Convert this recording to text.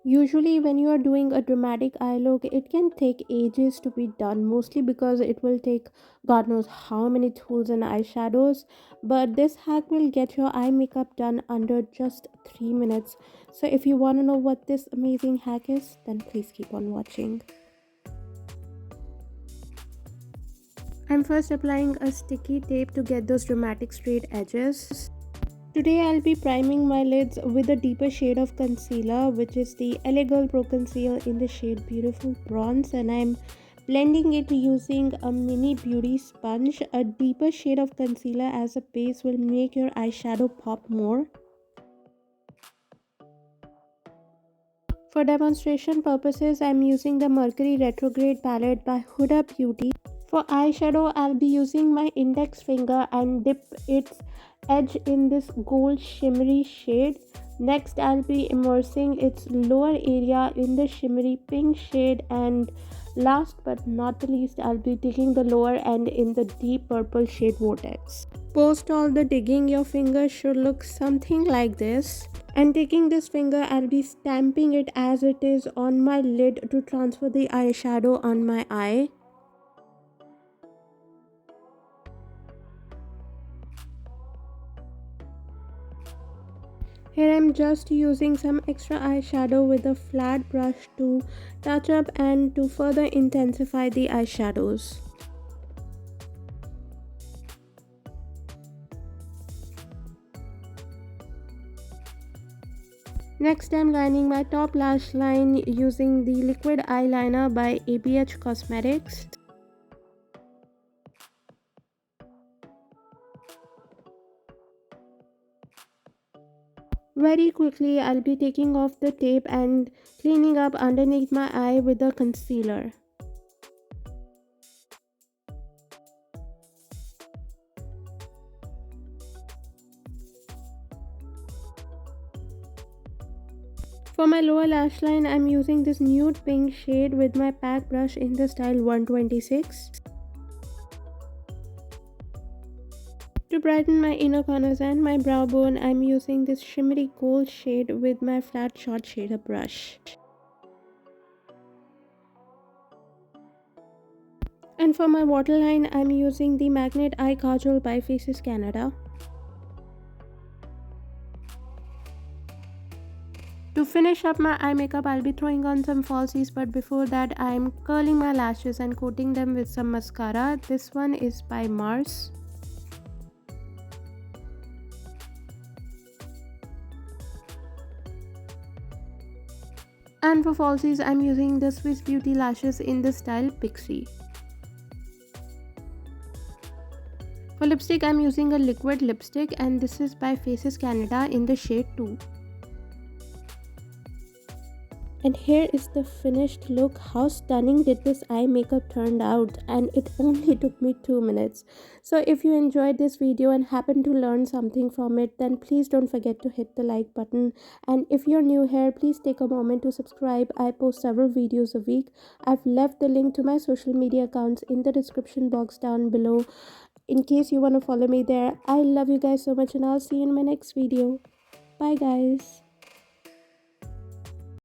Usually, when you are doing a dramatic eye look, it can take ages to be done, mostly because it will take God knows how many tools and eyeshadows. But this hack will get your eye makeup done under just 3 minutes. So, if you want to know what this amazing hack is, then please keep on watching. I'm first applying a sticky tape to get those dramatic straight edges. Today I'll be priming my lids with a deeper shade of concealer, which is the LA Girl Pro Conceal in the shade Beautiful Bronze, and I'm blending it using a mini beauty sponge. A deeper shade of concealer as a base will make your eyeshadow pop more. For demonstration purposes, I'm using the Mercury Retrograde palette by Huda Beauty. For eyeshadow, I'll be using my index finger and dip its edge in this gold shimmery shade. Next, I'll be immersing its lower area in the shimmery pink shade, and last but not the least, I'll be digging the lower end in the deep purple shade Vortex. Post all the digging, your fingers should look something like this. And taking this finger, I'll be stamping it as it is on my lid to transfer the eyeshadow on my eye. Here I'm just using some extra eyeshadow with a flat brush to touch up and to further intensify the eyeshadows. Next, I'm lining my top lash line using the liquid eyeliner by ABH Cosmetics. Very quickly, I'll be taking off the tape and cleaning up underneath my eye with a concealer. For my lower lash line, I'm using this nude pink shade with my pack brush in the style 126. To brighten my inner corners and my brow bone, I'm using this shimmery gold shade with my flat short shader brush. And for my waterline, I'm using the Magnet Eye Kajal by Faces Canada. To finish up my eye makeup, I'll be throwing on some falsies, but before that, I'm curling my lashes and coating them with some mascara. This one is by Mars. And for falsies, I'm using the Swiss Beauty lashes in the style Pixie. For lipstick, I'm using a liquid lipstick, and this is by Faces Canada in the shade 2. And here is the finished look. How stunning did this eye makeup turned out, and it only took me 2 minutes. So if you enjoyed this video and happen to learn something from it, then please don't forget to hit the like button. And if you're new here, please take a moment to subscribe. I post several videos a week. I've left the link to my social media accounts in the description box down below in case you want to follow me there. I love you guys so much, and I'll see you in my next video. Bye guys.